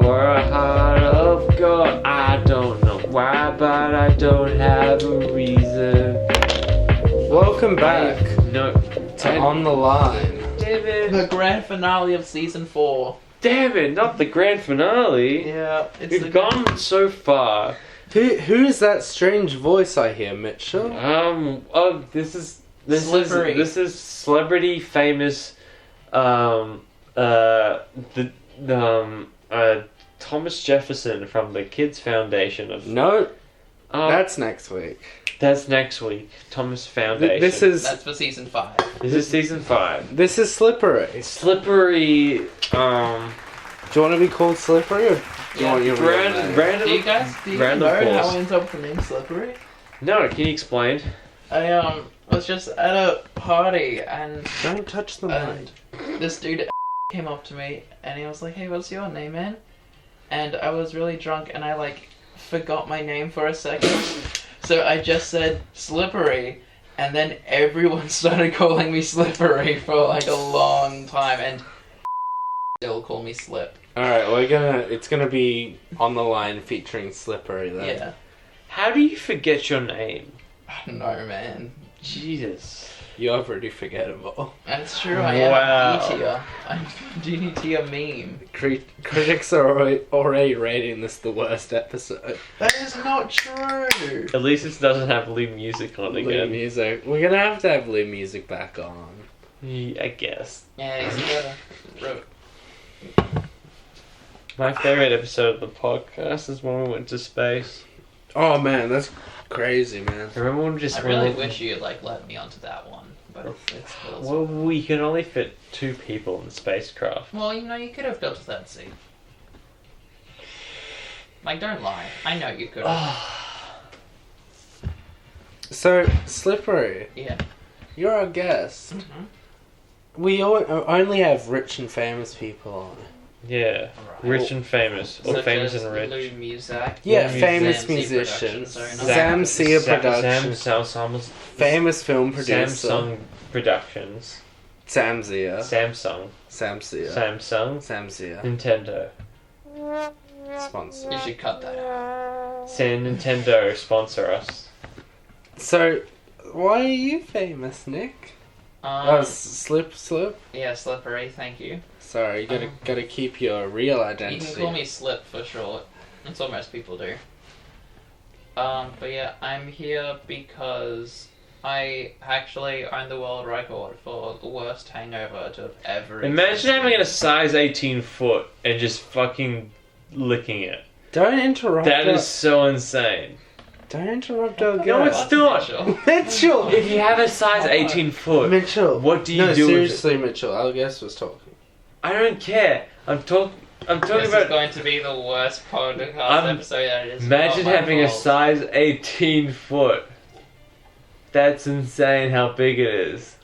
for a heart of gold. I don't know why, but I don't have a reason. Welcome back to On the Line. David. The grand finale of season 4. Damn it, not the grand finale. Yeah, We've gone so far. Who is that strange voice I hear, Mitchell? This is celebrity famous, Thomas Jefferson from the Kids Foundation of. No, that's next week. That's next week. Thomas Foundation. That's for season 5. This is season 5. This is Slippery. Slippery. Do you want to be called Slippery, or do you want your real name? Do you guys know how I ended up with the name Slippery? No, can you explain? I was just at a party and Don't touch the mic. this dude came up to me and he was like, "Hey, what's your name, man?" And I was really drunk and I forgot my name for a second. So I just said Slippery, and then everyone started calling me Slippery for a long time, and still call me Slip. Alright, it's gonna be On the Line featuring Slippery then. Yeah. How do you forget your name? I don't know, man. Jesus. You're pretty forgettable. That's true, I am Wow. a D-tier. I'm D-tier meme. Critics are already rating this the worst episode. That is not true! At least it doesn't have Lee music on Lee again. music. We're gonna have to have Lee music back on. Yeah, I guess. Yeah, he's got My favorite episode of the podcast is when we went to space. Oh man, that's crazy, man. I remember when we just I really wish you let me onto that one, but it's still. Well, we can only fit 2 people in the spacecraft. Well, you could have built that seat. Don't lie. I know you could have. So, Slippery, Yeah. you're our guest. Mm-hmm. We only have rich and famous people on. Yeah. Right. Rich and famous. Or Such famous as and rich. Lou Music. Yeah, Lou famous Music. musicians. Productions, Zamsia Productions. Samsung. Famous film producer. Samsung Productions. Samsia. Samsung. Samsia. Samsung. Samsia. Nintendo. Sponsor. You should cut that out. Nintendo sponsor us. So, why are you famous, Nick? Slip? Yeah, Slippery, thank you. Sorry, you gotta keep your real identity. You can call me Slip for short. That's what most people do. But yeah, I'm here because I actually own the world record for the worst hangover to have ever Imagine existed. having a size 18 foot and just fucking licking it. Don't interrupt. That is so insane. Don't interrupt our No, guest. it's not. Mitchell! If you have a size 18 foot, Mitchell! what do you no, do seriously, Mitchell. Our guest was talking. I don't care. I'm talking This about. is going to be the worst podcast episode that is. Imagine not my having a fault. size 18 foot. That's insane how big it is.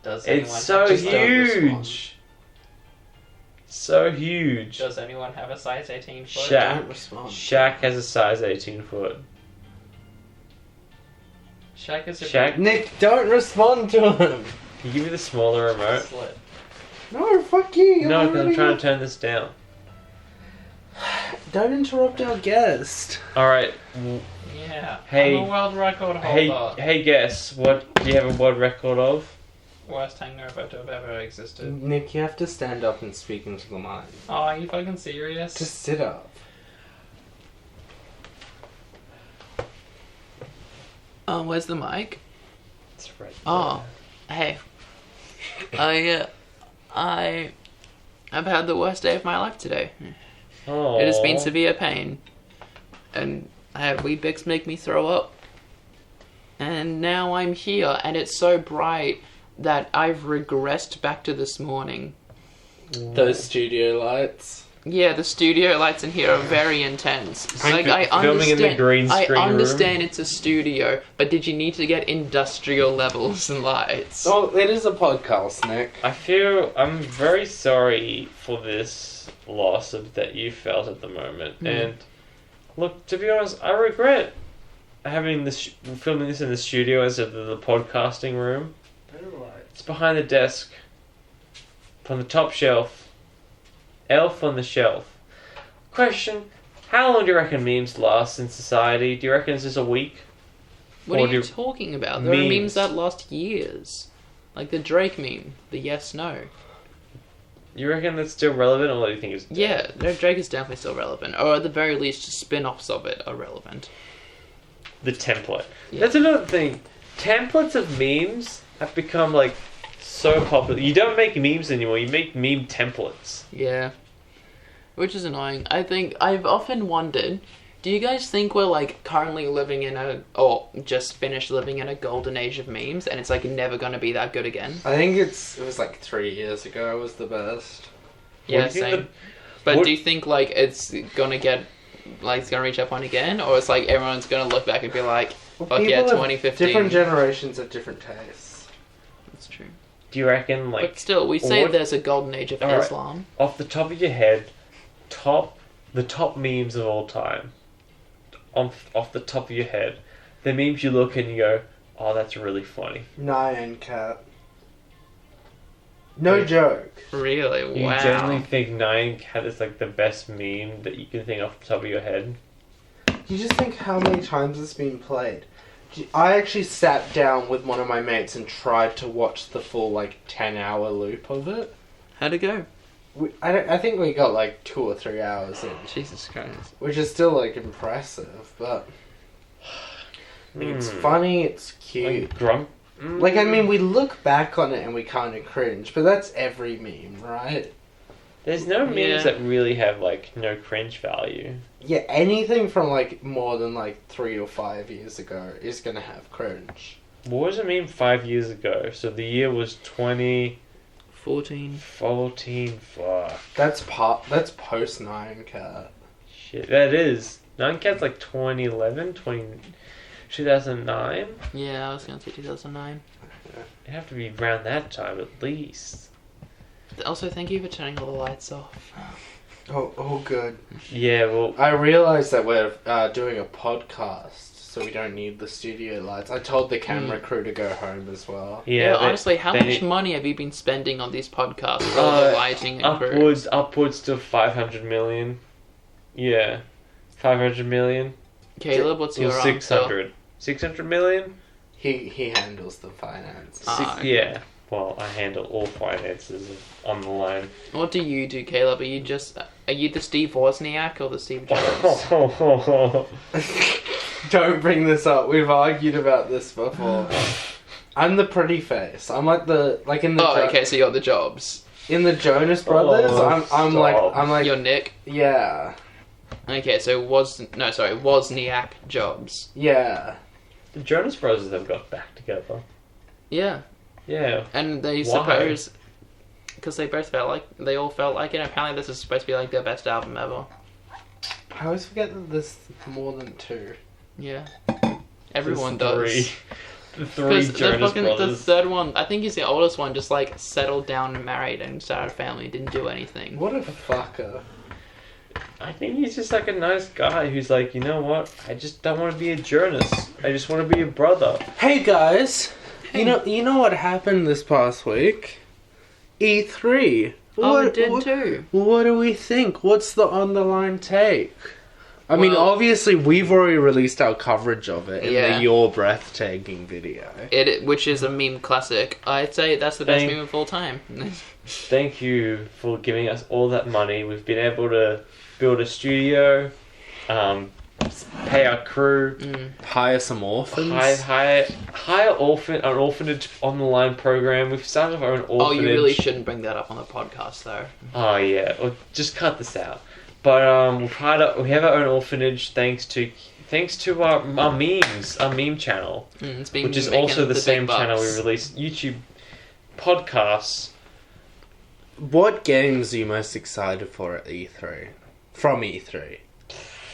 Does anyone It's so have a size- huge. So huge. Does anyone have a size 18 foot? Shaq. Don't respond. Shaq has a size 18 foot. Shaq is a Shaq? Nick, don't respond to him! Can you give me the smaller big remote? slit. No, fuck you! No, because I'm trying to turn this down. Don't interrupt our guest. Alright. Yeah. Hey. I'm a world record holder. Hey, guess. What do you have a world record of? Worst hangover to have ever existed. Nick, you have to stand up and speak into the mic. Oh, are you fucking serious? Just sit up. Where's the mic? It's right Oh, hey. I've had the worst day of my life today. Oh. It has been severe pain. And I had Weet-Bix make me throw up. And now I'm here, and it's so bright that I've regressed back to this morning. Those studio lights. Yeah, the studio lights in here are very intense. I'm I filming in the understand. green I screen room. understand it's a studio, but did you need to get industrial levels and lights? Oh, it is a podcast, Nick. I'm very sorry for this loss that you felt at the moment. And look, to be honest, I regret having filming this in the studio as of the podcasting room. It's behind the desk, from the top shelf, elf on the shelf. Question: how long do you reckon memes last in society? Do you reckon it's just a week? What Or are you do- talking about? There are memes that last years. Like the Drake meme, the yes, no. You reckon that's still relevant, or do you think it's dead? Yeah, no, Drake is definitely still relevant. Or at the very least, spin-offs of it are relevant. The template. Yeah. That's another thing. Templates of memes have become like so popular. You don't make memes anymore. You make meme templates. Yeah. Which is annoying. I think, I've often wondered, do you guys think we're like currently living in or just finished living in a golden age of memes and it's like never gonna be that good again? I think it was like 3 years ago was the best. Yeah, do you think same. But do you think like it's gonna get, like it's gonna reach that point again? Or it's like everyone's gonna look back and be like, fuck yeah, people have 2015. Different generations have different tastes. That's true. Do you reckon like But still, we say what- there's a golden age of Alright. Islam. off the top of your head, the top memes of all time? Off the top of your head, the memes you look and you go, oh, that's really funny. Nyan Cat. No joke. Really? You Wow. generally think Nine Cat is like the best meme that you can think off the top of your head? You just think how many times it's been played. I actually sat down with one of my mates and tried to watch the full 10-hour loop of it. How'd it go? I think we got 2 or 3 hours in, Jesus Christ. which is still impressive, but I think it's Hmm. funny, it's cute. Like Grump. I mean, we look back on it and we kind of cringe, but that's every meme, right? There's no memes Yeah. that really have no cringe value. Yeah, anything from more than 3 or 5 years ago is gonna have cringe. What was a meme 5 years ago? So the year was 14. 2014. Fuck. That's post Nyan Cat. Shit. That is. Nine Cat's 2011, 2009? Yeah, I was gonna say 2009. It'd have to be around that time at least. Also, thank you for turning all the lights off. Oh, good. Yeah, well, I realised that we're doing a podcast, so we don't need the studio lights. I told the camera crew to go home as well. Yeah, they- honestly, how they much need- money have you been spending on these podcasts for all the lighting and crew? upwards to 500 million. Yeah. 500 million. Caleb, what's your Or answer? 600. 600 million? He handles the finance. Okay. Yeah. Well, I handle all finances on the line. What do you do, Caleb? Are you the Steve Wozniak or the Steve Jobs? Don't bring this up. We've argued about this before. I'm the pretty face. I'm in the Okay, so you're the Jobs. in the Jonas Brothers. Oh, I'm like You're Nick. yeah. Okay, so Wozniak Jobs. Yeah. The Jonas Brothers have got back together. Yeah, Yeah. and they Why? suppose because they all felt like it. Apparently, this is supposed to be their best album ever. I always forget that there's more than 2. Yeah, everyone There's does. The three Jonas the Brothers. third one, I think he's the oldest one, just settled down and married and started a family, didn't do anything. What a fucker. I think he's just a nice guy who's you know what? I just don't want to be a Jonas. I just want to be a brother. Hey guys, you know what happened this past week? E3. Oh, it did too. What do we think? What's the on the line take? I mean, Well- obviously we've already released our coverage of it in Yeah. the Your Breathtaking video. Which is a meme classic. I'd say that's the best Thank- meme of all time. Thank you for giving us all that money. We've been able to build a studio, pay our crew, Hire some orphans. hire an orphanage on the line program. We've started our own orphanage. Oh, you really shouldn't bring that up on the podcast, though. Oh yeah, well, just cut this out. But we have our own orphanage thanks to our memes, our meme channel, It's been which is making also the big same channel we bucks. release YouTube podcasts. What games are you most excited for at E3? From E3.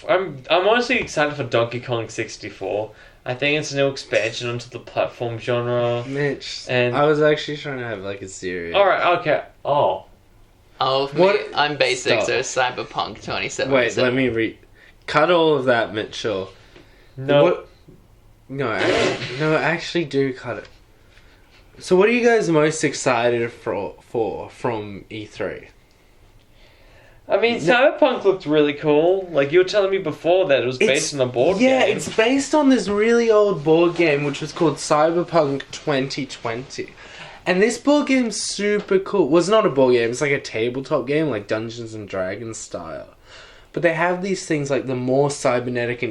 I'm honestly excited for Donkey Kong 64. I think it's a new expansion onto the platform genre. Mitch, And- I was actually trying to have a serious... Alright, okay. Oh. Oh, for What- me, I'm basic, Stop. so Cyberpunk 2077. Wait, let me cut all of that, Mitchell. No. What? No, actually do cut it. So what are you guys most excited for from E3? I mean, Cyberpunk looked really cool. Like, you were telling me before that it was based on a board game. Yeah, it's based on this really old board game which was called Cyberpunk 2020. And this board game's super cool. Well, it's not a board game, it's like a tabletop game, like Dungeons and Dragons style. But they have these things like the more cybernetic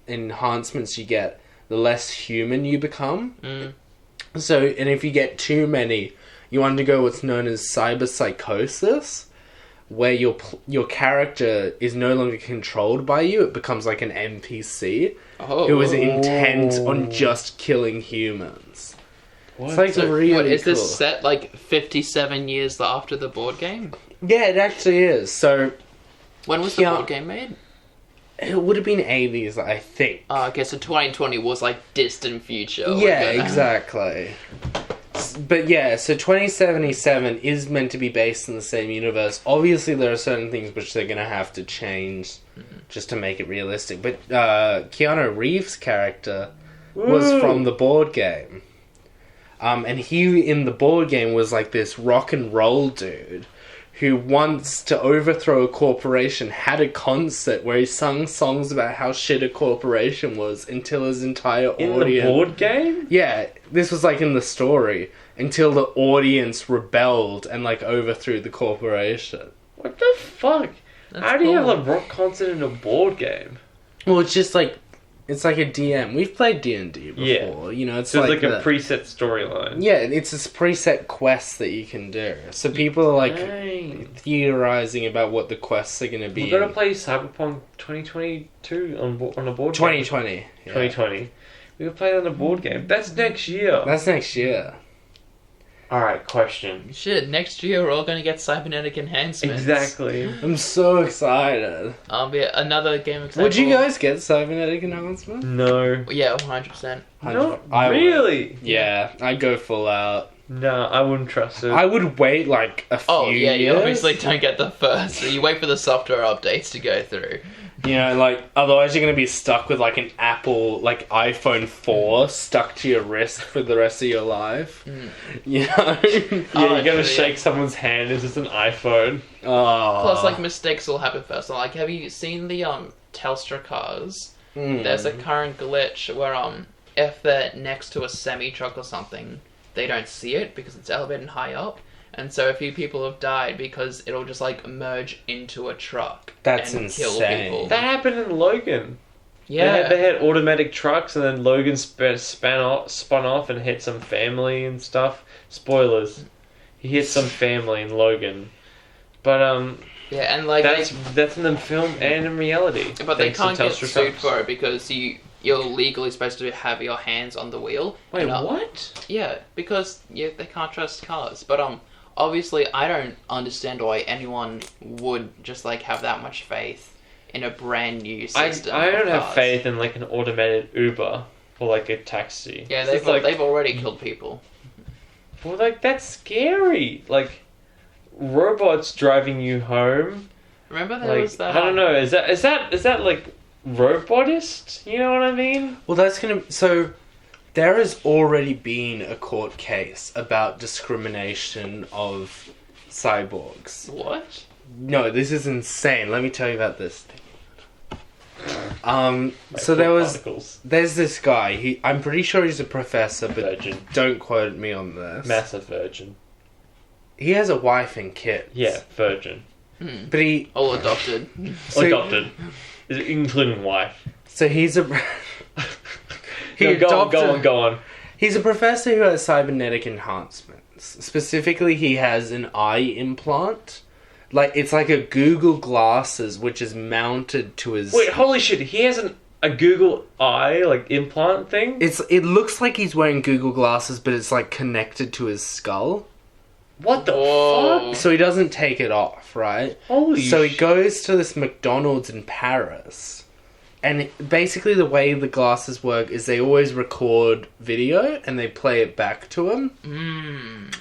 enhancements you get, the less human you become. So, and if you get too many, you undergo what's known as cyberpsychosis, where your character is no longer controlled by you. It becomes like an NPC who is intent on just killing humans. What? It's like really what, is cool. this set like 57 years after the board game? Yeah, it actually is. So When was the board game made? it would have been 80s, I think. Okay, so 2020 was like distant future. Yeah, like, exactly. But yeah, so 2077 is meant to be based in the same universe. Obviously, there are certain things which they're going to have to change just to make it realistic. But Keanu Reeves' character was from the board game. And he, in the board game, was like this rock and roll dude who wants to overthrow a corporation, had a concert where he sung songs about how shit a corporation was until his entire audience... In the board game? Yeah, this was like in the story, until the audience rebelled and like overthrew the corporation. What the fuck? That's How do you cool. have a rock concert in a board game? Well, it's just like... It's like a DM. We've played D&D before. Yeah. You know, it's So it's like the- a preset storyline. Yeah, it's this preset quest that you can do. So people are like Dang. theorizing about what the quests are going to be. We're gonna play Cyberpunk 2022 on a board 2020. game. Yeah. 2020. We could play it on a board game. That's next year. That's next year. Alright, question. Shit, next year we're all gonna get cybernetic enhancements. Exactly. I'm so excited. Yeah, another game example. Would you guys get cybernetic enhancement? No. Yeah, 100%. No, I would. really? Yeah, I'd go full out. No, I wouldn't trust it. I would wait like a few Oh, yeah, you years. obviously don't get the first. So you wait for the software updates to go through. You know, like, otherwise you're going to be stuck with like an Apple, like iPhone 4 stuck to your wrist for the rest of your life. You know? Yeah, you're gonna actually, shake someone's hand. Is this an iPhone? Oh. Plus, like, mistakes will happen first. So, like, have you seen the Telstra cars? There's a current glitch where if they're next to a semi-truck or something, they don't see it because it's elevated high up. And so a few people have died because it'll just, like, merge into a truck That's and kill insane. people. That happened in Logan. Yeah. They had automatic trucks, and then Logan spun off and hit some family and stuff. Spoilers. He hit some family in Logan. But, Yeah, and, like, that's in the film and in reality. but they thanks to can't get Telstra sued trucks. for it because you're legally supposed to have your hands on the wheel. Wait, And, what? Yeah, because they can't trust cars. But obviously, I don't understand why anyone would just like have that much faith in a brand new system. I don't of have cars. faith in like an automated Uber or like a taxi. Yeah, It's they've already killed people. well, like that's scary. Like robots driving you home. Remember there was that. I don't know. Is that like robotist? You know what I mean? Well, that's going to... So, there has already been a court case about discrimination of cyborgs. What? No, this is insane. Let me tell you about this. So there's this guy. I'm pretty sure he's a professor, but Virgin. don't quote me on this. Massive virgin. He has a wife and kids. Yeah, virgin. But he... All adopted. So- Adopted. Including wife. So he's a... No, go on. He's a professor who has cybernetic enhancements. Specifically, he has an eye implant. Like, it's like a Google Glasses, which is mounted to his... Wait, holy shit, he has a Google Eye, like, implant thing? It looks like he's wearing Google Glasses, but it's, like, connected to his skull. What the Whoa. fuck? So he doesn't take it off, right? Holy So he shit. goes to this McDonald's in Paris. And basically the way the glasses work is they always record video and they play it back to him.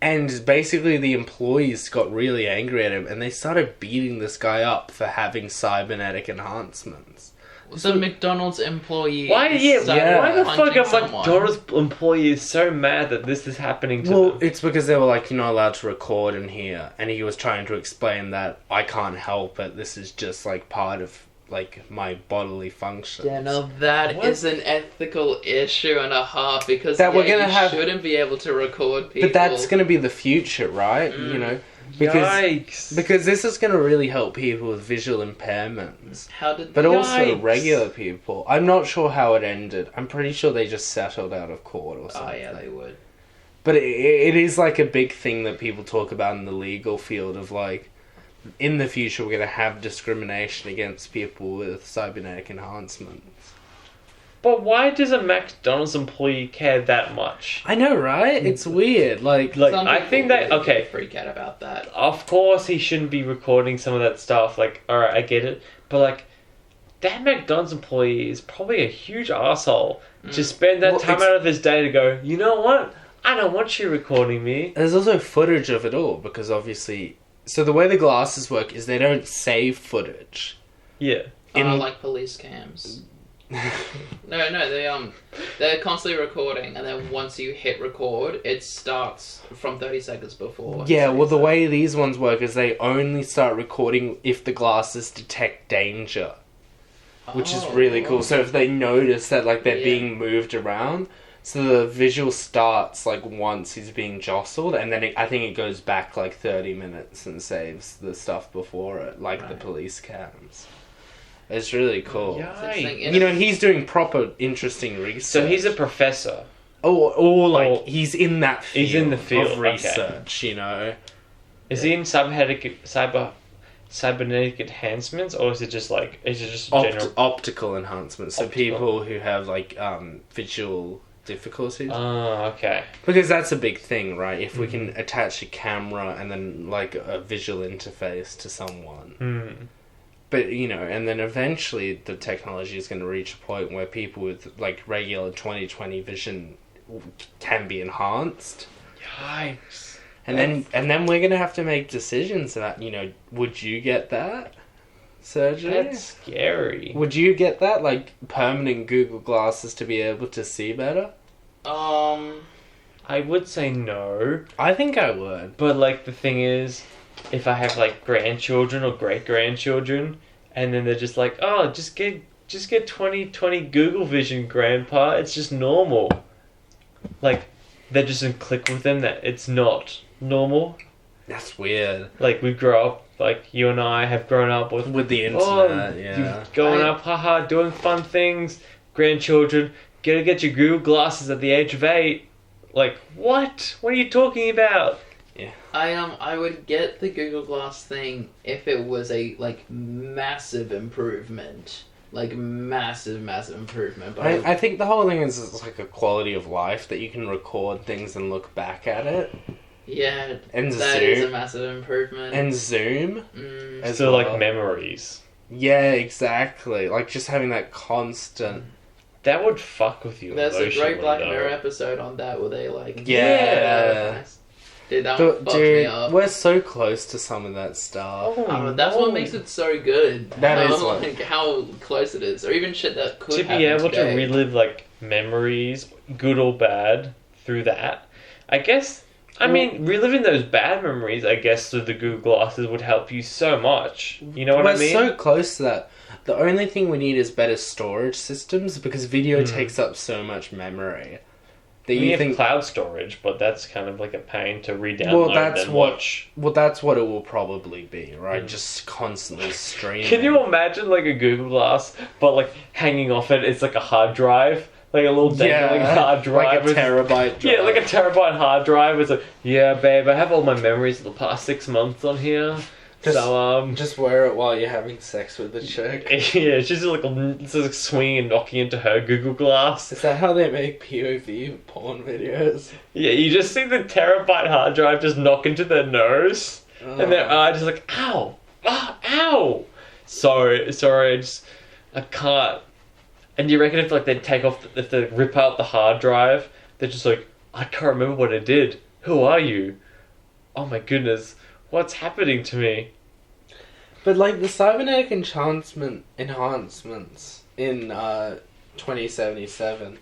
And basically the employees got really angry at him and they started beating this guy up for having cybernetic enhancements. the McDonald's employee. Why the fuck punching are someone. McDonald's employees so mad that this is happening to them? It's because they were like, you're not allowed to record in here, and he was trying to explain that I can't help it. This is just like part of like my bodily function. Yeah, no, that is an ethical issue and a half because That we're gonna you shouldn't be able to record people. But that's going to be the future, right? You know, Yikes. because this is going to really help people with visual impairments. But also regular people. I'm not sure how it ended. I'm pretty sure they just settled out of court or something. Oh yeah, they would. But it is like a big thing that people talk about in the legal field of like, in the future we're going to have discrimination against people with cybernetic enhancements. But why does a McDonald's employee care that much? I know, right? It's weird. Like Some I think people that really freak out about that. Of course he shouldn't be recording some of that stuff. Like, alright, I get it. But like, that McDonald's employee is probably a huge asshole to spend that time out of his day to go, you know what? I don't want you recording me. There's also footage of it all, because obviously... So the way the glasses work is they don't save footage. Yeah. Like police cams. No, they're constantly recording, and then once you hit record, it starts from 30 seconds before. Yeah, well, the way these ones work is they only start recording if the glasses detect danger, which is really cool. So if they notice that like they're being moved around, so the visual starts like once he's being jostled, and then I think it goes back like 30 minutes and saves the stuff before it, like the police cams. It's really cool. Yikes. You know, he's doing proper, interesting research. So he's a professor. He's in that field. He's in the field of research, you know. Is he in cybernetic enhancements, or is it just general optical enhancements? So people who have like visual difficulties. Oh, okay. Because that's a big thing, right? If we can attach a camera and then like a visual interface to someone. But, you know, and then eventually the technology is going to reach a point where people with, like, regular 20/20 vision can be enhanced. Yikes. And then we're going to have to make decisions about, you know, would you get that surgery? That's scary. Would you get that? Like, permanent Google glasses to be able to see better? I would say no. I think I would. But, like, the thing is, if I have like grandchildren or great grandchildren, and then they're just like, oh, just get 20/20 Google Vision, Grandpa. It's just normal. Like, they're just in click with them that it's not normal. That's weird. Like, we grow up, like you and I have grown up with the internet, going up, haha, doing fun things. Grandchildren, get your Google glasses at the age of 8. Like, what? What are you talking about? I would get the Google Glass thing if it was a like massive improvement, like massive improvement. But I think the whole thing is it's like a quality of life that you can record things and look back at it. Yeah, and that is a massive improvement. And zoom, so like memories. Yeah, exactly. Like just having that constant. That would fuck with you. There's a great Black Mirror episode on that where they like nice. Dude, that one fucked me up. We're so close to some of that stuff. That's what makes it so good. That is like how close it is, or even shit that could to be able to relive like memories, good or bad, through that. I guess. I mean, reliving those bad memories, I guess, through the Google Glasses would help you so much. You know what I mean? We're so close to that. The only thing we need is better storage systems because video takes up so much memory. You have cloud storage, but that's kind of like a pain to re-download and watch. Well, that's what it will probably be, right? Just constantly streaming. Can you imagine like a Google Glass, but like hanging off it, it's like a hard drive? Like a little dangling hard drive. Like a terabyte drive. Yeah, like a terabyte hard drive. It's like, yeah, babe, I have all my memories of the past 6 months on here. Just wear it while you're having sex with the chick. Yeah, she's just like swinging and knocking into her Google Glass. Is that how they make POV porn videos? Yeah, you just see the terabyte hard drive just knock into their nose, and their eye just like, ow, ow. Sorry, I can't. And you reckon if like they if they rip out the hard drive, they're just like, I can't remember what I did. Who are you? Oh my goodness. What's happening to me? But like the cybernetic enhancements, in 2077.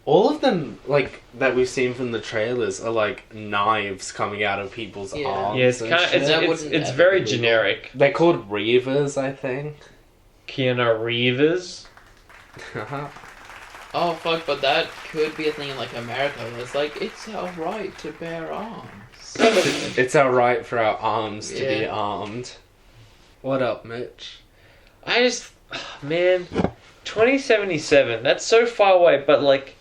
All of them, like, that we've seen from the trailers are, like, knives coming out of people's arms. Yeah, it's and kind of, shit. it's very generic. They're called Reavers, I think. Keanu Reeves. Oh fuck, but that could be a thing in like America where it's like, it's our right to bear arms. It's our right for our arms to be Yeah. armed. What up, Mitch? I just, man, 2077, that's so far away, but like,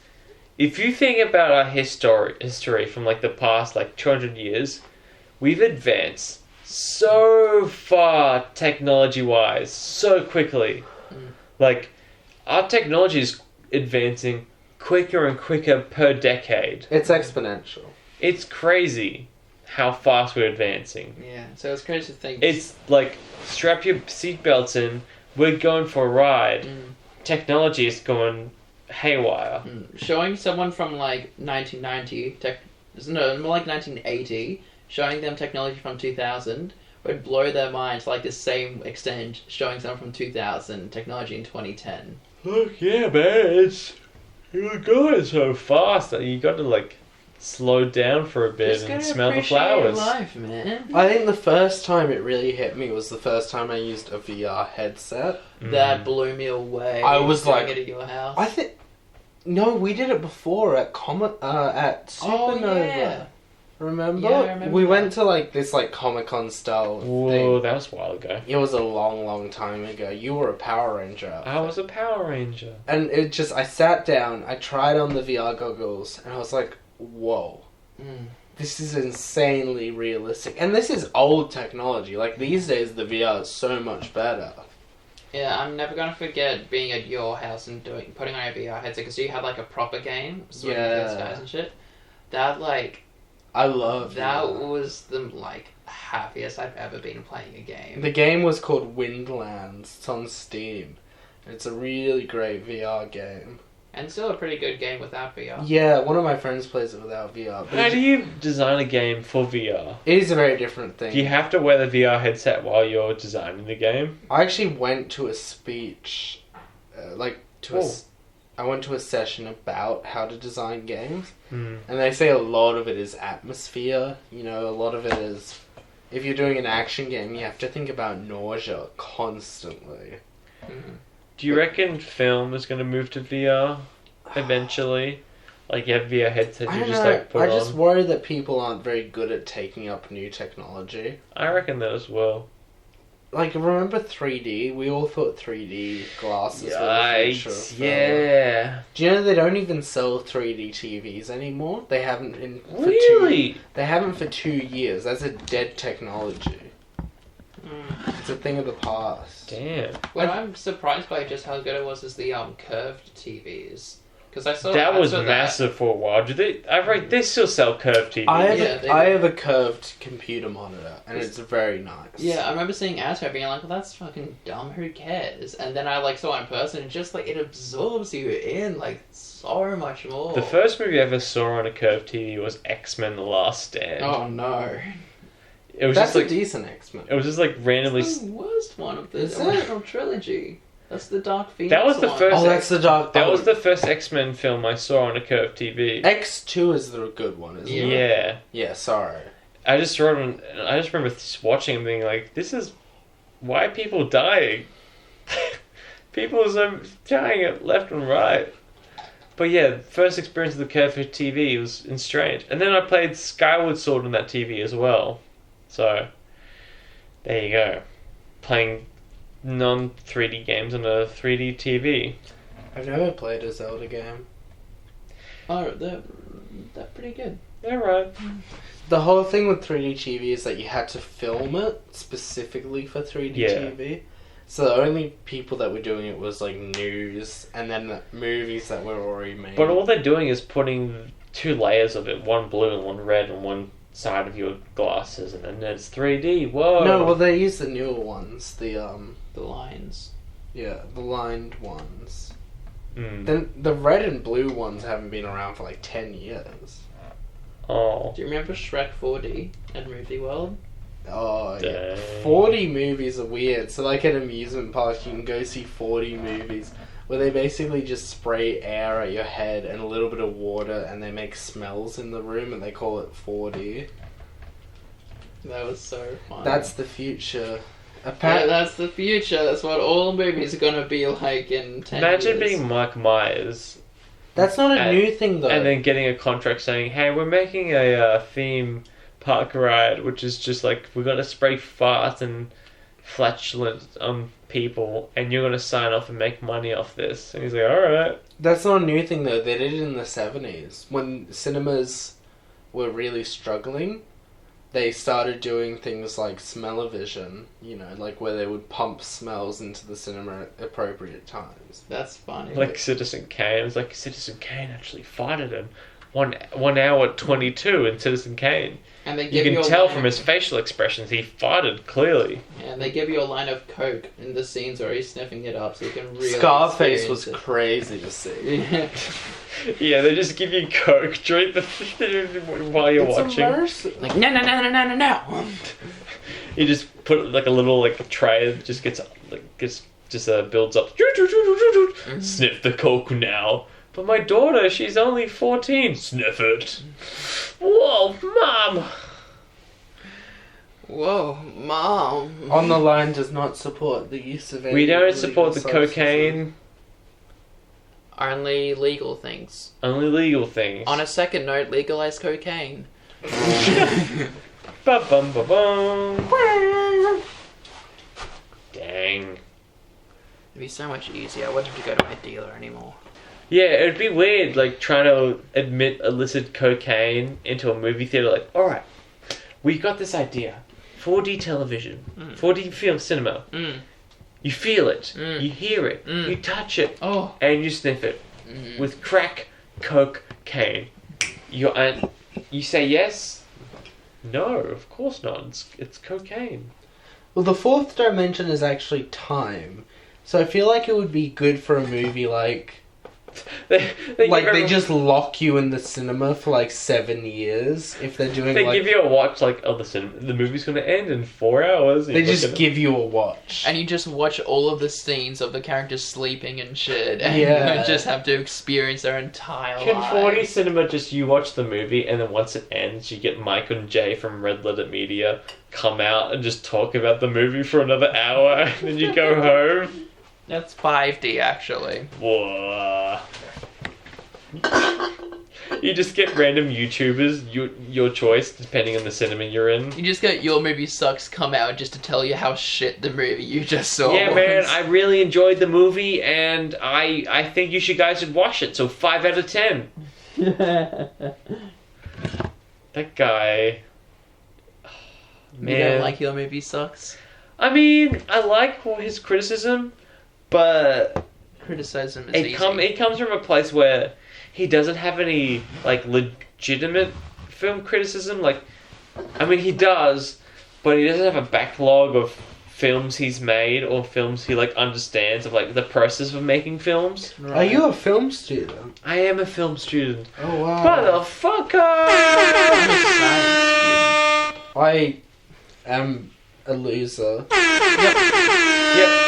if you think about our history from like the past like 200 years, we've advanced so far technology-wise, so quickly. Like, our technology is advancing quicker and quicker per decade. It's exponential. It's crazy how fast we're advancing. Yeah, so it's crazy to think. It's like, strap your seatbelts in, we're going for a ride. Technology is going haywire. Showing someone from like 1990, more like 1980, showing them technology from 2000 would blow their minds like the same extent showing someone from 2000 technology in 2010. Look, yeah, man, you're going so fast that you got to like slow down for a bit Just and gotta smell the appreciate flowers. life, man. I think the first time it really hit me was the first time I used a VR headset. That blew me away. I was doing like- it at your house. I think... No, we did it before at at Supernova. Oh yeah. Remember? Yeah, I remember we that. went to like this like Comic-Con style Whoa, thing. that was a while ago. It was a long time ago. You were a Power Ranger. I was a Power Ranger. And it just, I sat down, I tried on the VR goggles, and I was like, whoa. This is insanely realistic. And this is old technology. Like, these days the VR is so much better. Yeah, I'm never gonna forget being at your house and putting on a VR headset because you had like a proper game, swinging through the skies and shit. That like, I love that VR. was the like happiest I've ever been playing a game. The game was called Windlands. It's on Steam. It's a really great VR game. And still a pretty good game without VR. Yeah, one of my friends plays it without VR. But How do you design a game for VR? it is a very different thing. Do you have to wear the VR headset while you're designing the game? I actually went to a speech, I went to a session about how to design games, and they say a lot of it is atmosphere. You know, a lot of it is, if you're doing an action game, you have to think about nausea constantly. Do you reckon film is going to move to VR eventually? Like, you have VR headsets I you don't just know. like put I on? just worry that people aren't very good at taking up new technology. I reckon that as well. Like, remember 3D? We all thought 3D glasses were the future of film. Yeah. Do you know they don't even sell 3D TVs anymore? They haven't for Really? They haven't for 2 years. That's a dead technology. It's a thing of the past. Damn. What I'm surprised by just how good it was is the curved TVs. Because I saw That was after massive for a while. They still sell curved TVs. I have a curved computer monitor, and it's very nice. Yeah, I remember seeing ads for it being like, well, that's fucking dumb, who cares? And then I like saw it in person and just like it absorbs you in like so much more. The first movie I ever saw on a curved TV was X-Men: The Last Stand. Oh no. It was That's just like a decent X-Men. it was just like randomly. That's the worst one of the Is it? original trilogy. That's the Dark Phoenix That was the one. first- Oh, that's the dark. That was the first X-Men film I saw on a curved TV. X2 is the good one, isn't it? Yeah. Yeah, sorry. I just saw it on, I just remember watching it and being like, this is why are people dying. People are dying left and right. But yeah, first experience of the curved TV was strange. And then I played Skyward Sword on that TV as well. So, there you go. Playing non-3D games on a 3D TV. I've never played a Zelda game. Oh, they're pretty good. They're right. The whole thing with 3D TV is that you had to film it specifically for 3D Yeah. TV. So the only people that were doing it was like news and then the movies that were already made. But all they're doing is putting 2 layers of it, one blue and one red on one side of your glasses, and then it's 3D. Whoa! No, well they use the newer ones, the lines. yeah, the lined ones. Mm. Then the red and blue ones haven't been around for like 10 years. Oh. Do you remember Shrek 4D at Movie World? Oh yeah. Dang. 40 movies are weird. So like at amusement parks you can go see 40 movies. where they basically just spray air at your head and a little bit of water, and they make smells in the room, and they call it 4D. That was so fun. That's the future. Yeah, that's the future. That's what all movies are gonna be like in 10 Imagine years. being Mike Myers. That's not a new thing, though. And then getting a contract saying, hey, we're making a theme park ride, which is just like, we're going to spray farts and flatulence on people, and you're going to sign off and make money off this. And he's like, alright. That's not a new thing, though. They did it in the 70s. When cinemas were really struggling, they started doing things like smell-o-vision, you know, like where they would pump smells into the cinema at appropriate times. That's funny. Like Citizen Kane. It's like Citizen Kane actually farted in 1 hour 22 in Citizen Kane. And they You give can a tell line from his facial expressions he farted clearly. And they give you a line of coke in the scenes where he's sniffing it up, so you can really Scarface was experience crazy to see. it. Yeah, they just give you coke during the while you're watching. Immersive. Like, no. You just put like a little like tray that just gets builds up. Sniff the coke now. But my daughter, she's only 14. Sniff it. Whoa, Mom! Whoa, Mom. On the Line does not support the use of any We don't illegal support the substances. cocaine. Only legal things. Only legal things. On a second note, legalize cocaine. Ba-bum, ba-bum. Dang. It'd be so much easier. I wouldn't have to go to my dealer anymore. Yeah, it'd be weird, like, trying to admit illicit cocaine into a movie theater. Like, alright, we got this idea. 4D television. 4D film cinema. You feel it. You hear it. You touch it. Oh. And you sniff it. With crack cocaine. You say yes? No, of course not. It's cocaine. Well, the fourth dimension is actually time. So I feel like it would be good for a movie like... they just lock you in the cinema for like 7 years if they're doing They like... give you a watch like, oh, the movie's going to end in 4 hours. They just give you a watch. And you just watch all of the scenes of the characters sleeping and shit. And Yeah. you just have to experience their entire Can lives. 4D cinema just, you watch the movie and then once it ends, you get Mike and Jay from Red Letter Media come out and just talk about the movie for another hour and then you go home? That's 5D, actually. Whoa. You just get random YouTubers, your choice, depending on the cinema you're in. You just get Your Movie Sucks come out just to tell you how shit the movie you just saw Yeah, was. man, I really enjoyed the movie, and I think you guys should watch it, so 5 out of 10. That guy... Man. You don't like Your Movie Sucks? I mean, I like his criticism, but... Criticism is It comes from a place where he doesn't have any like legitimate film criticism. Like, I mean, he does, but he doesn't have a backlog of films he's made or films he like understands of like the process of making films. Are you a film student? I am a film student. Oh wow. Motherfucker! I am a loser. Yep,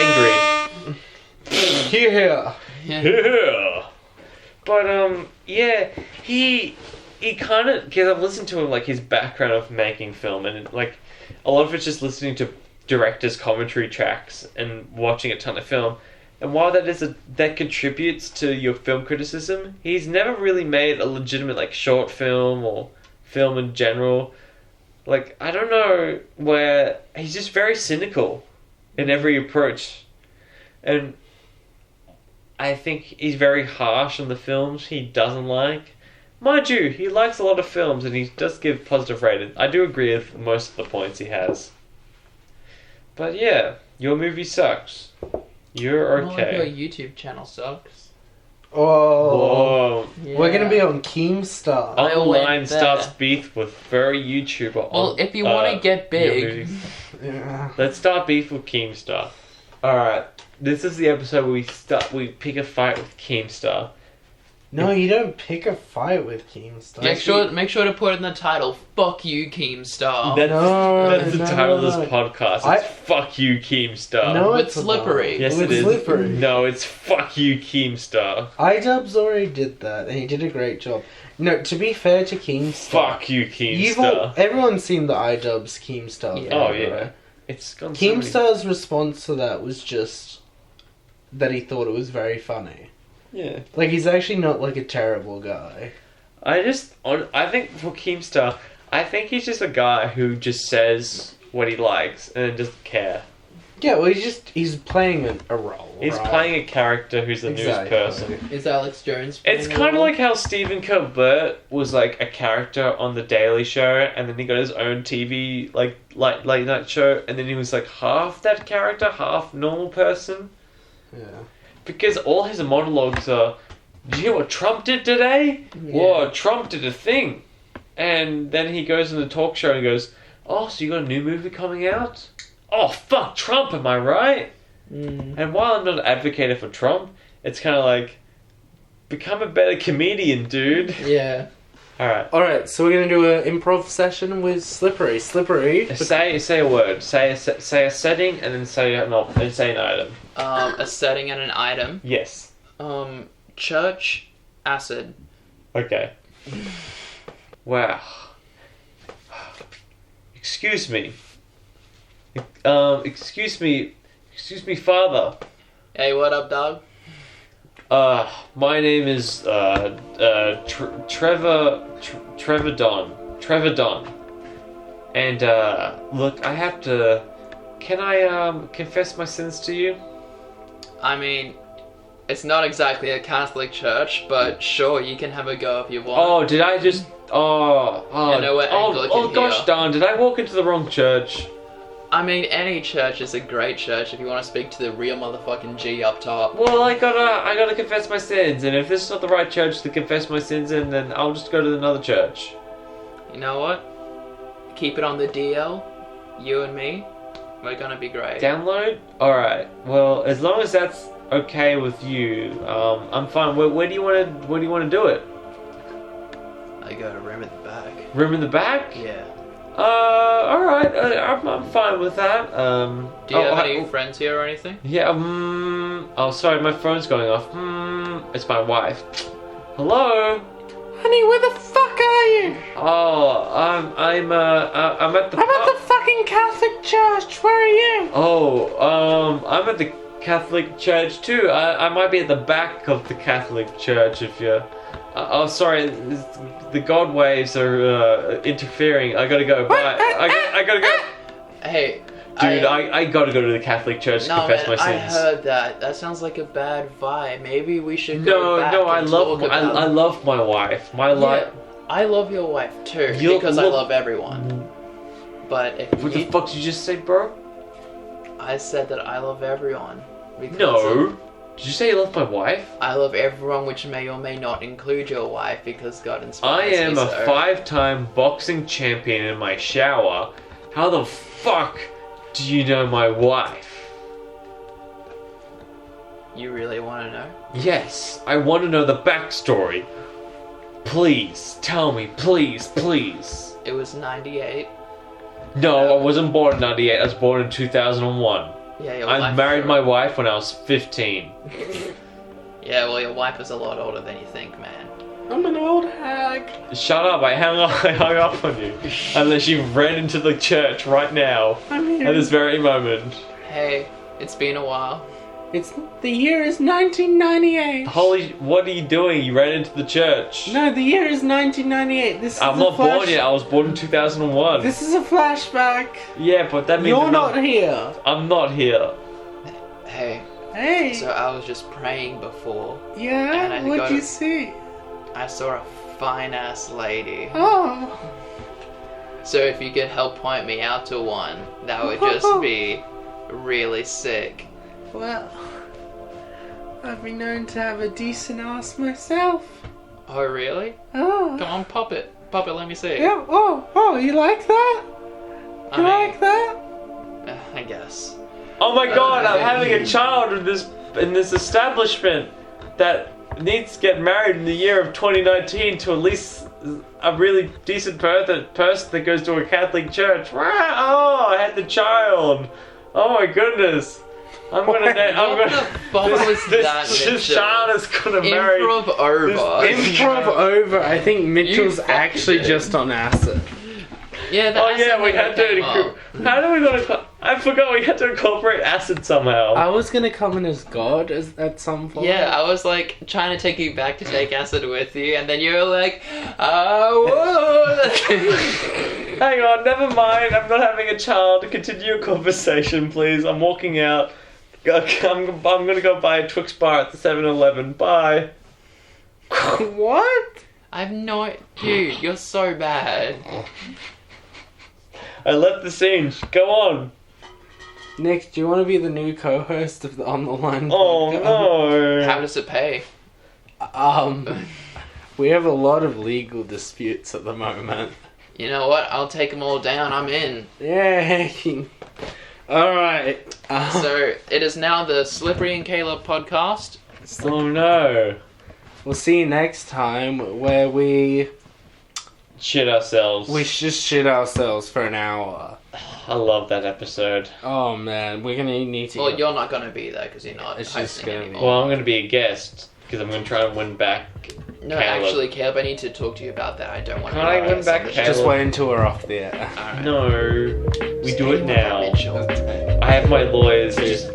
agreed. Here. Yeah. But yeah, he kind of, because I've listened to him like his background of making film, and like a lot of it's just listening to directors' commentary tracks and watching a ton of film. And while that contributes to your film criticism, he's never really made a legitimate like short film or film in general. Like, I don't know, where he's just very cynical in every approach. And I think he's very harsh on the films he doesn't like. Mind you, he likes a lot of films and he does give positive ratings. I do agree with most of the points he has. But yeah, Your Movie Sucks. You're okay. Your YouTube channel sucks. Oh. Whoa. Yeah. We're gonna be on Keemstar. I Online went there. starts beef with very YouTuber. Well, if you want to get Your big, Movie. Yeah. Let's start beef with Keemstar. Alright, this is the episode where we pick a fight with Keemstar. No, you don't pick a fight with Keemstar. Make sure to put in the title. Fuck you, Keemstar. That's the title of this podcast. It's Fuck You, Keemstar. No, With Slippery. Yes, With it is. Slippery. No, it's Fuck You, Keemstar. iDubbbz already did that, and he did a great job. No, to be fair to Keemstar... Fuck you, Keemstar. Everyone's seen the iDubbbz Keemstar video, Oh, yeah. right? It's gone so Keemstar's response to that was just that he thought it was very funny. Yeah. Like, he's actually not, like, a terrible guy. I think for Keemstar, I think he's just a guy who just says what he likes and doesn't care. Yeah, well, he's playing a role. He's right? playing a character who's a news person. Is Alex Jones? It's kind of like how Stephen Colbert was like a character on The Daily Show, and then he got his own TV late night show, and then he was like half that character, half normal person. Yeah. Because all his monologues are, "Did you hear what Trump did today? Yeah. Whoa, Trump did a thing," and then he goes in the talk show and goes, "Oh, so you got a new movie coming out? Oh, fuck Trump, am I right?" And while I'm not an advocate for Trump, it's kind of like, become a better comedian, dude. Yeah. Alright, so we're going to do an improv session with Slippery. Slippery. Say a word. Say a setting, and then say an item. A setting and an item. Yes. Church, acid. Okay. Wow. Excuse me. Excuse me, father. Hey, what up, dog? My name is Trevor Don. And look, I have to. Can I confess my sins to you? I mean, it's not exactly a Catholic church, but sure, you can have a go if you want. Oh, did I just? You know, we're Anglican gosh here. darn! Did I walk into the wrong church? I mean, any church is a great church if you want to speak to the real motherfucking G up top. Well, I gotta confess my sins, and if this is not the right church to confess my sins in, then I'll just go to another church. You know what? Keep it on the DL. You and me, we're gonna be great. Download? Alright. Well, as long as that's okay with you, I'm fine. Where do you wanna do it? I got a room at the back. Room in the back? Yeah. Alright. I'm fine with that. Do you have any friends here or anything? Yeah, oh, sorry, my phone's going off. It's my wife. Hello? Honey, where the fuck are you? Oh, I'm at the... I'm at the fucking Catholic church. Where are you? Oh, I'm at the Catholic church too. I might be at the back of the Catholic church if you're... oh, sorry, the God waves are interfering. I gotta go. Bye. I gotta go. Hey, dude, I gotta go to the Catholic church to confess my sins. I heard that. That sounds like a bad vibe. Maybe we should go back I and love talk about I love my wife. My life. I love your wife too, because I love everyone. But if what the fuck did you just say, bro? I said that I love everyone. No. Did you say you love my wife? I love everyone, which may or may not include your wife, because God I inspires am me a so. 5-time boxing champion in my shower. How the fuck do you know my wife? You really want to know? Yes, I want to know the backstory. Please, tell me, please. It was 98. No, I wasn't born in 98, I was born in 2001. Yeah, your I wife married my wife when I was 15. Yeah, well, your wife is a lot older than you think, man. I'm an old hag. Shut up, I hung up on you. Unless you ran into the church right now. I'm here. At this very moment. Hey, it's been a while. The year is 1998. What are you doing? You ran into the church. No, the year is 1998. This is I'm not born yet, I was born in 2001. This is a flashback. Yeah, but that means You're not here. I'm not here. Hey, so I was just praying before. Yeah, what'd you see? I saw a fine-ass lady. Oh. So if you could help point me out to one, that would just be really sick. Well, I've been known to have a decent ass myself. Oh, really? Oh. Come on, pop it. Pop it, let me see. Yeah, oh, you like that? You like that? I guess. Oh my god, I'm having a child in this establishment that needs to get married in the year of 2019 to at least a really decent person that goes to a Catholic church. Oh, I had the child. Oh my goodness. I'm gonna. What the fuck was that, This Mitchell? child is gonna marry. Improv over. Improv over. I think Mitchell's fucking actually did. just on acid. Yeah, the Oh yeah, acid we never had came to. up. How do we gonna? I forgot we had to incorporate acid somehow. I was gonna come in as God at some point. Yeah, I was like trying to take you back to take acid with you, and then you were like, oh. Hang on, never mind. I'm not having a child. Continue your conversation, please. I'm walking out. I'm gonna go buy a Twix bar at the 7-Eleven. Bye. What? I have no, dude, you're so bad. I left the scene. Go on. Nick, do you want to be the new co-host of the On the Line Oh podcast? How no. does it pay? We have a lot of legal disputes at the moment. You know what? I'll take them all down. I'm in. Yay! Alright. So it is now the Slippery and Caleb podcast. Oh no. We'll see you next time where we Shit ourselves. just shit ourselves for an hour. I love that episode. Oh man, we're gonna need to. Well, you're not going to be there because you're not It's just hosting gonna be- anymore. Well, I'm gonna be a guest because I'm gonna try to win back. No, Caleb. actually, Caleb, I need to talk to you about that. I don't want to. Can't I win back Just Caleb? wait until we're off the air. Alright. No, we do it now. Mitchell. I have my lawyers just